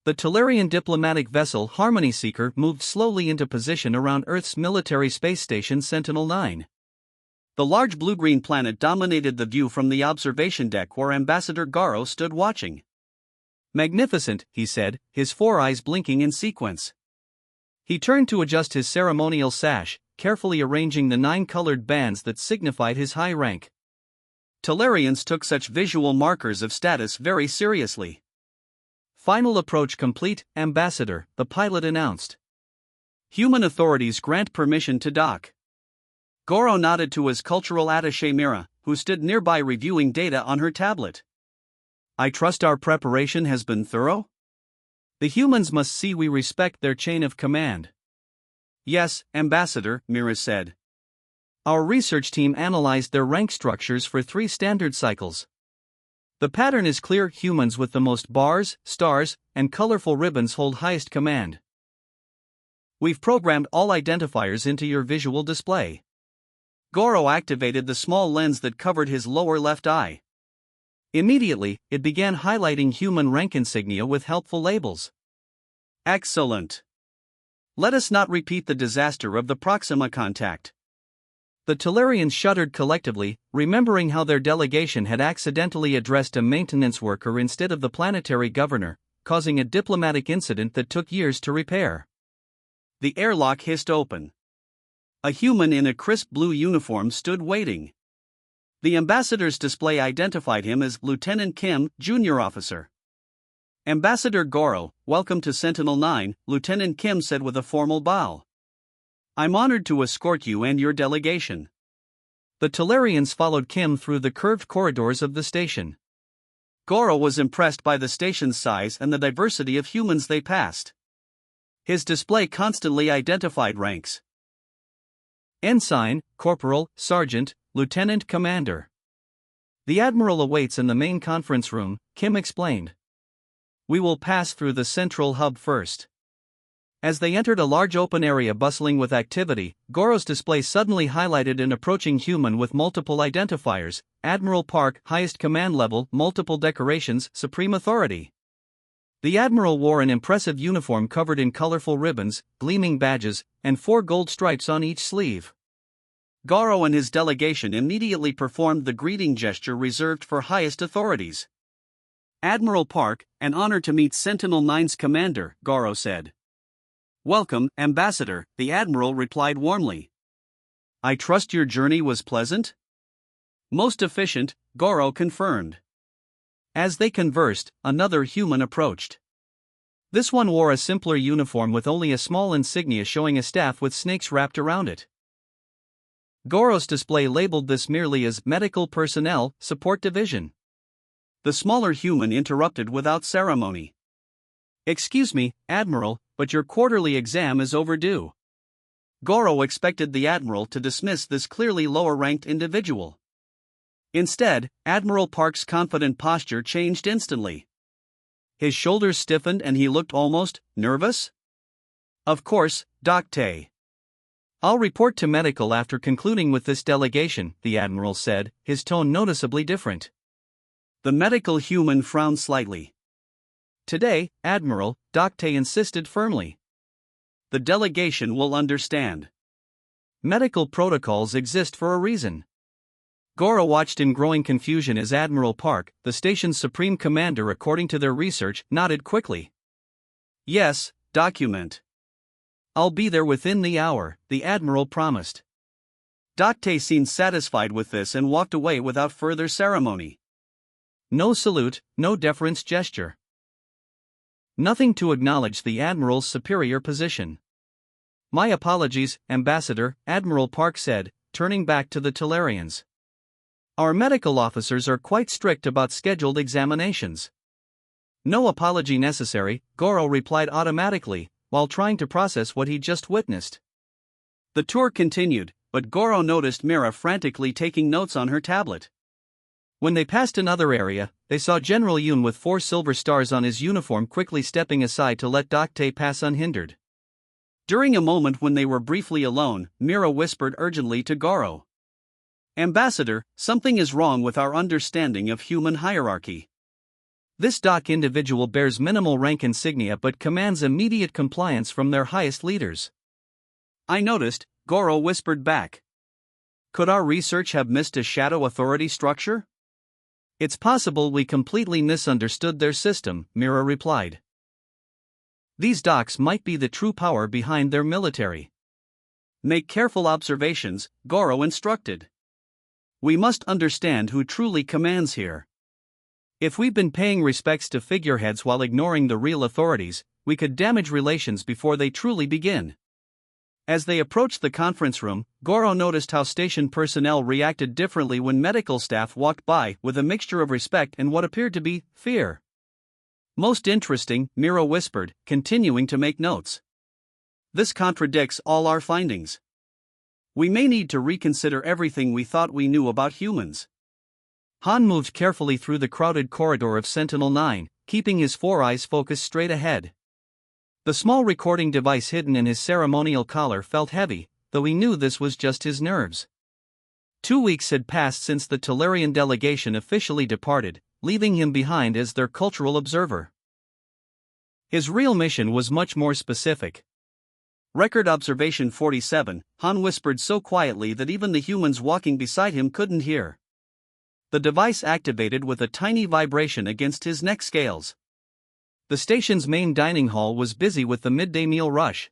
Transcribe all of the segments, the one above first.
The Tellurian diplomatic vessel Harmony Seeker moved slowly into position around Earth's military space station Sentinel-9. The large blue-green planet dominated the view from the observation deck where Ambassador Garo stood watching. "Magnificent," he said, his four eyes blinking in sequence. He turned to adjust his ceremonial sash, carefully arranging the 9 colored bands that signified his high rank. Tellurians took such visual markers of status very seriously. "Final approach complete, Ambassador," the pilot announced. "Human authorities grant permission to dock." Goro nodded to his cultural attaché Mira, who stood nearby reviewing data on her tablet. "I trust our preparation has been thorough? The humans must see we respect their chain of command." "Yes, Ambassador," Mira said. "Our research team analyzed their rank structures for 3 standard cycles. The pattern is clear: humans with the most bars, stars, and colorful ribbons hold highest command. We've programmed all identifiers into your visual display." Goro activated the small lens that covered his lower left eye. Immediately, it began highlighting human rank insignia with helpful labels. "Excellent. Let us not repeat the disaster of the Proxima contact." The Tellurians shuddered collectively, remembering how their delegation had accidentally addressed a maintenance worker instead of the planetary governor, causing a diplomatic incident that took years to repair. The airlock hissed open. A human in a crisp blue uniform stood waiting. The ambassador's display identified him as Lieutenant Kim, Junior Officer. "Ambassador Goro, welcome to Sentinel-9," Lieutenant Kim said with a formal bow. "I'm honored to escort you and your delegation." The Tellurians followed Kim through the curved corridors of the station. Goro was impressed by the station's size and the diversity of humans they passed. His display constantly identified ranks: Ensign, Corporal, Sergeant, Lieutenant Commander. "The Admiral awaits in the main conference room," Kim explained. "We will pass through the central hub first." As they entered a large open area bustling with activity, Goro's display suddenly highlighted an approaching human with multiple identifiers: Admiral Park, highest command level, multiple decorations, supreme authority. The Admiral wore an impressive uniform covered in colorful ribbons, gleaming badges, and 4 gold stripes on each sleeve. Garo and his delegation immediately performed the greeting gesture reserved for highest authorities. "Admiral Park, an honor to meet Sentinel-9's commander," Garo said. "Welcome, Ambassador," the Admiral replied warmly. "I trust your journey was pleasant?" "Most efficient," Garo confirmed. As they conversed, another human approached. This one wore a simpler uniform with only a small insignia showing a staff with snakes wrapped around it. Goro's display labeled this merely as Medical Personnel, Support Division. The smaller human interrupted without ceremony. "Excuse me, Admiral, but your quarterly exam is overdue." Goro expected the Admiral to dismiss this clearly lower-ranked individual. Instead, Admiral Park's confident posture changed instantly. His shoulders stiffened and he looked almost nervous. "Of course, Docte. I'll report to medical after concluding with this delegation," the Admiral said, his tone noticeably different. The medical human frowned slightly. "Today, Admiral," Docte insisted firmly. "The delegation will understand. Medical protocols exist for a reason." Goro watched in growing confusion as Admiral Park, the station's supreme commander according to their research, nodded quickly. "Yes, document. I'll be there within the hour," the Admiral promised. Docte seemed satisfied with this and walked away without further ceremony. No salute, no deference gesture. Nothing to acknowledge the Admiral's superior position. "My apologies, Ambassador," Admiral Park said, turning back to the Tellurians. "Our medical officers are quite strict about scheduled examinations." "No apology necessary," Goro replied automatically, while trying to process what he'd just witnessed. The tour continued, but Goro noticed Mira frantically taking notes on her tablet. When they passed another area, they saw General Yoon with 4 silver stars on his uniform quickly stepping aside to let Docte pass unhindered. During a moment when they were briefly alone, Mira whispered urgently to Goro. "Ambassador, something is wrong with our understanding of human hierarchy. This dock individual bears minimal rank insignia but commands immediate compliance from their highest leaders. I noticed, Goro whispered back. Could our research have missed a shadow authority structure? It's possible we completely misunderstood their system, Mira replied. These docks might be the true power behind their military. Make careful observations, Goro instructed. We must understand who truly commands here. If we've been paying respects to figureheads while ignoring the real authorities, we could damage relations before they truly begin. As they approached the conference room, Goro noticed how station personnel reacted differently when medical staff walked by, with a mixture of respect and what appeared to be fear. Most interesting, Mira whispered, continuing to make notes. This contradicts all our findings. We may need to reconsider everything we thought we knew about humans. Han moved carefully through the crowded corridor of Sentinel-9, keeping his four eyes focused straight ahead. The small recording device hidden in his ceremonial collar felt heavy, though he knew this was just his nerves. 2 weeks had passed since the Tellurian delegation officially departed, leaving him behind as their cultural observer. His real mission was much more specific. Record Observation 47, Han whispered so quietly that even the humans walking beside him couldn't hear. The device activated with a tiny vibration against his neck scales. The station's main dining hall was busy with the midday meal rush.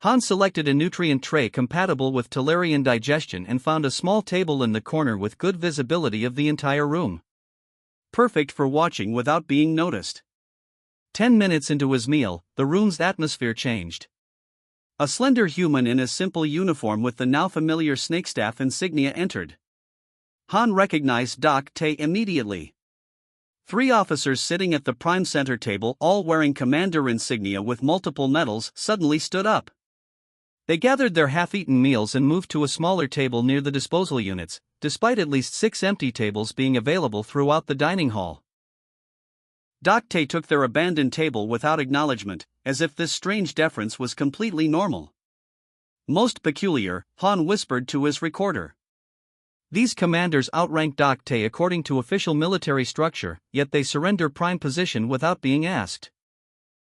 Han selected a nutrient tray compatible with Tellurian digestion and found a small table in the corner with good visibility of the entire room. Perfect for watching without being noticed. 10 minutes into his meal, the room's atmosphere changed. A slender human in a simple uniform with the now familiar snakestaff insignia entered. Han recognized Doc Tay immediately. 3 officers sitting at the Prime Center table, all wearing commander insignia with multiple medals, suddenly stood up. They gathered their half-eaten meals and moved to a smaller table near the disposal units, despite at least 6 empty tables being available throughout the dining hall. Doc Tay took their abandoned table without acknowledgement, as if this strange deference was completely normal. Most peculiar, Han whispered to his recorder. These commanders outrank Doc Tay according to official military structure, yet they surrender prime position without being asked.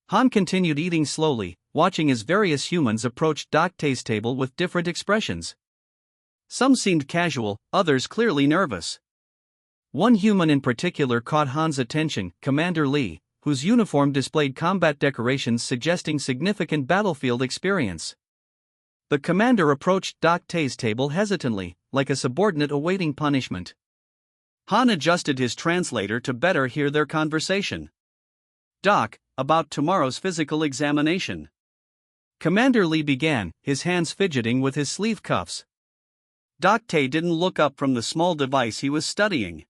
Han continued eating slowly, watching as various humans approached Doc Tay's table with different expressions. Some seemed casual, others clearly nervous. One human in particular caught Han's attention, Commander Lee, whose uniform displayed combat decorations suggesting significant battlefield experience. The commander approached Doc Tay's table hesitantly, like a subordinate awaiting punishment. Han adjusted his translator to better hear their conversation. Doc, about tomorrow's physical examination. Commander Lee began, his hands fidgeting with his sleeve cuffs. Doc Tay didn't look up from the small device he was studying.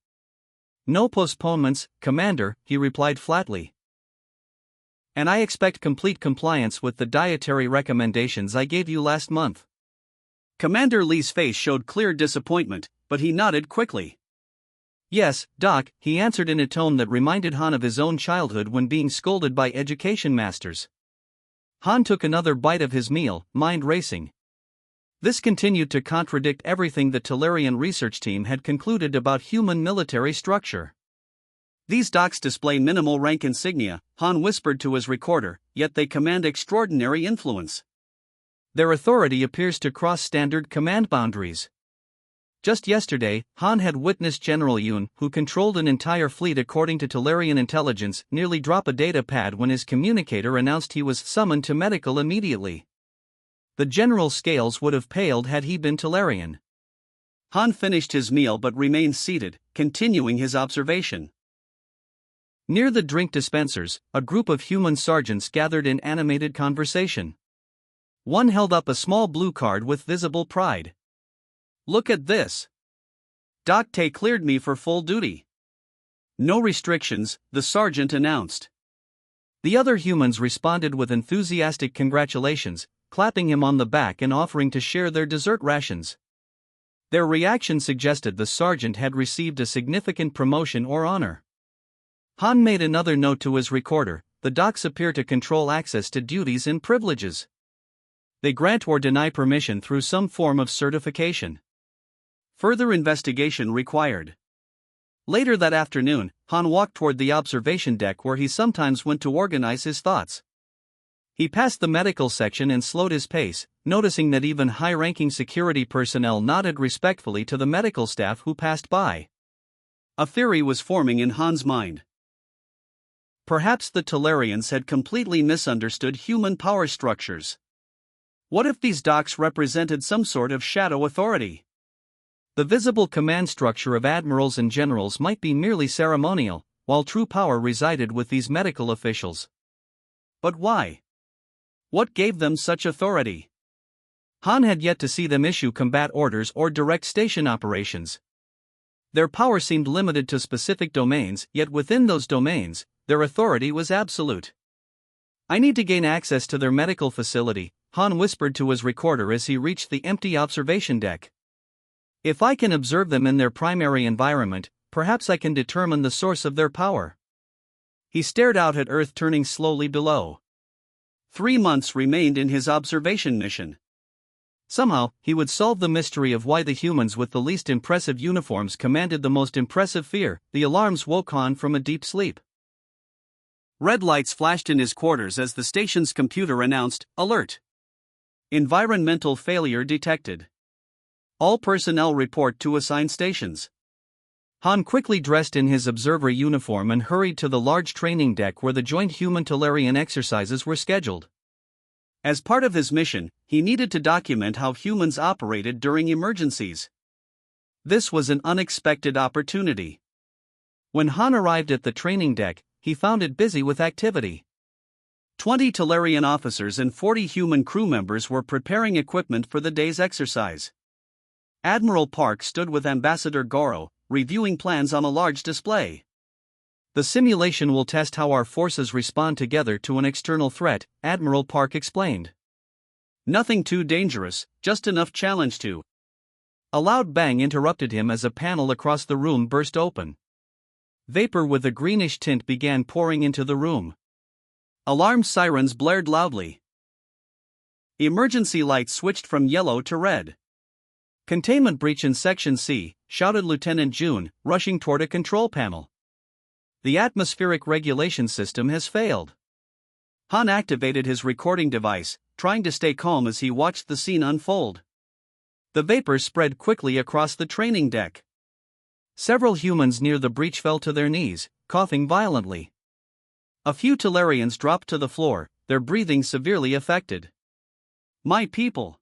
No postponements, Commander, he replied flatly. And I expect complete compliance with the dietary recommendations I gave you last month. Commander Lee's face showed clear disappointment, but he nodded quickly. Yes, Doc, he answered in a tone that reminded Han of his own childhood when being scolded by education masters. Han took another bite of his meal, mind racing. This continued to contradict everything the Tellurian research team had concluded about human military structure. These docks display minimal rank insignia, Han whispered to his recorder, yet they command extraordinary influence. Their authority appears to cross standard command boundaries. Just yesterday, Han had witnessed General Yoon, who controlled an entire fleet according to Tellurian intelligence, nearly drop a data pad when his communicator announced he was summoned to medical immediately. The general's scales would have paled had he been Tellurian. Han finished his meal but remained seated, continuing his observation. Near the drink dispensers, a group of human sergeants gathered in animated conversation. One held up a small blue card with visible pride. Look at this. Doc Tay cleared me for full duty. No restrictions, the sergeant announced. The other humans responded with enthusiastic congratulations, clapping him on the back and offering to share their dessert rations. Their reaction suggested the sergeant had received a significant promotion or honor. Han made another note to his recorder. The docs appear to control access to duties and privileges. They grant or deny permission through some form of certification. Further investigation required. Later that afternoon, Han walked toward the observation deck where he sometimes went to organize his thoughts. He passed the medical section and slowed his pace, noticing that even high-ranking security personnel nodded respectfully to the medical staff who passed by. A theory was forming in Han's mind. Perhaps the Talarians had completely misunderstood human power structures. What if these docs represented some sort of shadow authority? The visible command structure of admirals and generals might be merely ceremonial, while true power resided with these medical officials. But why? What gave them such authority? Han had yet to see them issue combat orders or direct station operations. Their power seemed limited to specific domains, yet within those domains, their authority was absolute. I need to gain access to their medical facility, Han whispered to his recorder as he reached the empty observation deck. If I can observe them in their primary environment, perhaps I can determine the source of their power. He stared out at Earth turning slowly below. 3 months remained in his observation mission. Somehow, he would solve the mystery of why the humans with the least impressive uniforms commanded the most impressive fear. The alarms woke Han from a deep sleep. Red lights flashed in his quarters as the station's computer announced, "Alert! Environmental failure detected. All personnel report to assigned stations." Han quickly dressed in his observer uniform and hurried to the large training deck where the joint human-Talarian exercises were scheduled. As part of his mission, he needed to document how humans operated during emergencies. This was an unexpected opportunity. When Han arrived at the training deck, he found it busy with activity. 20 Talarian officers and 40 human crew members were preparing equipment for the day's exercise. Admiral Park stood with Ambassador Goro, reviewing plans on a large display. "The simulation will test how our forces respond together to an external threat," Admiral Park explained. "Nothing too dangerous, just enough challenge to." A loud bang interrupted him as a panel across the room burst open. Vapor with a greenish tint began pouring into the room. Alarm sirens blared loudly. Emergency lights switched from yellow to red. "Containment breach in Section C," shouted Lieutenant June, rushing toward a control panel. "The atmospheric regulation system has failed." Han activated his recording device, trying to stay calm as he watched the scene unfold. The vapor spread quickly across the training deck. Several humans near the breach fell to their knees, coughing violently. A few Talarians dropped to the floor, their breathing severely affected. "My people!"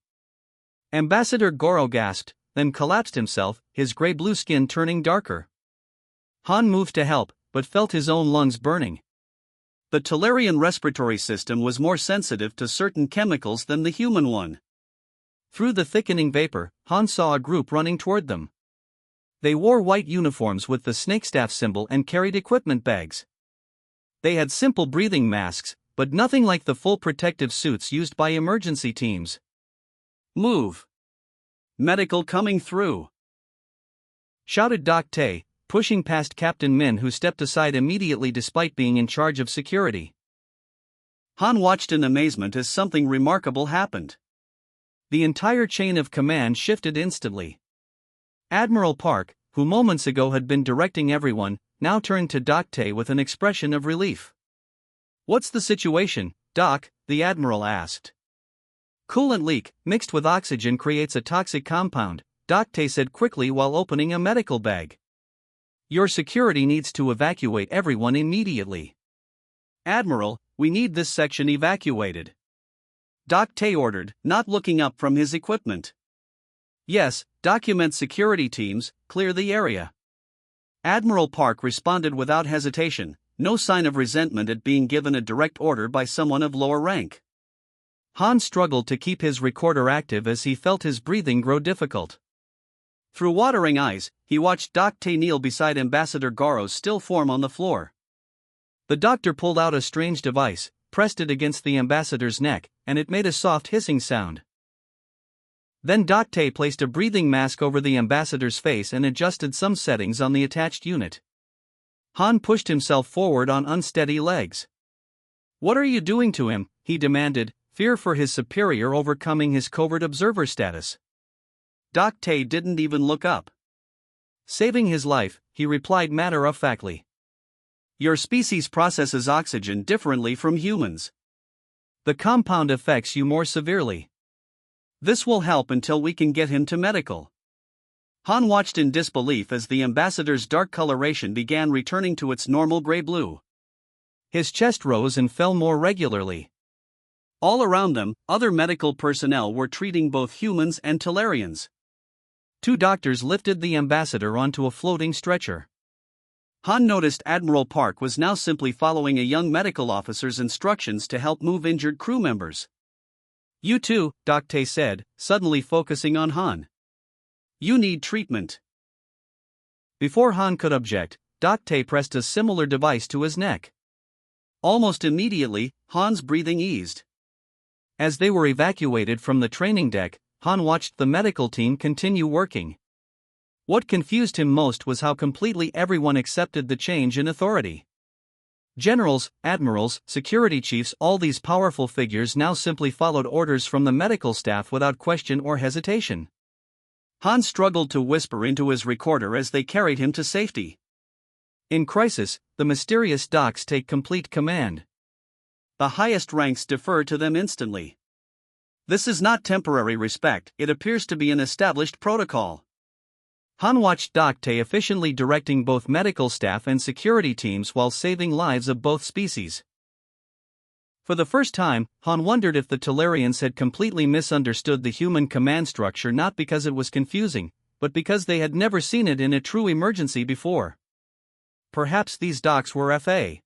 Ambassador Goro gasped, then collapsed himself, his gray-blue skin turning darker. Han moved to help, but felt his own lungs burning. The Talarian respiratory system was more sensitive to certain chemicals than the human one. Through the thickening vapor, Han saw a group running toward them. They wore white uniforms with the snakestaff symbol and carried equipment bags. They had simple breathing masks, but nothing like the full protective suits used by emergency teams. "Move! Medical coming through!" shouted Doc Tay, pushing past Captain Min, who stepped aside immediately despite being in charge of security. Han watched in amazement as something remarkable happened. The entire chain of command shifted instantly. Admiral Park, who moments ago had been directing everyone, now turned to Doc Tay with an expression of relief. "What's the situation, Doc?" the Admiral asked. "Coolant leak, mixed with oxygen creates a toxic compound," Doc Tay said quickly while opening a medical bag. "Your security needs to evacuate everyone immediately." "Admiral, we need this section evacuated," Doc Tay ordered, not looking up from his equipment. "Yes, document security teams, clear the area." Admiral Park responded without hesitation, no sign of resentment at being given a direct order by someone of lower rank. Han struggled to keep his recorder active as he felt his breathing grow difficult. Through watering eyes, he watched Doc Tay kneel beside Ambassador Goro's still form on the floor. The doctor pulled out a strange device, pressed it against the ambassador's neck, and it made a soft hissing sound. Then Doc Tay placed a breathing mask over the ambassador's face and adjusted some settings on the attached unit. Han pushed himself forward on unsteady legs. "What are you doing to him?" he demanded, fear for his superior overcoming his covert observer status. Doc Tay didn't even look up. Saving his life, he replied matter-of-factly. Your species processes oxygen differently from humans. The compound affects you more severely. This will help until we can get him to medical. Han watched in disbelief as the ambassador's dark coloration began returning to its normal gray-blue. His chest rose and fell more regularly. All around them, other medical personnel were treating both humans and Talarians. 2 doctors lifted the ambassador onto a floating stretcher. Han noticed Admiral Park was now simply following a young medical officer's instructions to help move injured crew members. You too, Doc Tay said, suddenly focusing on Han. You need treatment. Before Han could object, Doc Tay pressed a similar device to his neck. Almost immediately, Han's breathing eased. As they were evacuated from the training deck, Han watched the medical team continue working. What confused him most was how completely everyone accepted the change in authority. Generals, admirals, security chiefs, all these powerful figures now simply followed orders from the medical staff without question or hesitation. Han struggled to whisper into his recorder as they carried him to safety. In crisis, the mysterious docs take complete command. The highest ranks defer to them instantly. This is not temporary respect, it appears to be an established protocol. Han watched Doc Tay efficiently directing both medical staff and security teams while saving lives of both species. For the first time, Han wondered if the Talarians had completely misunderstood the human command structure, not because it was confusing, but because they had never seen it in a true emergency before. Perhaps these docs were FA.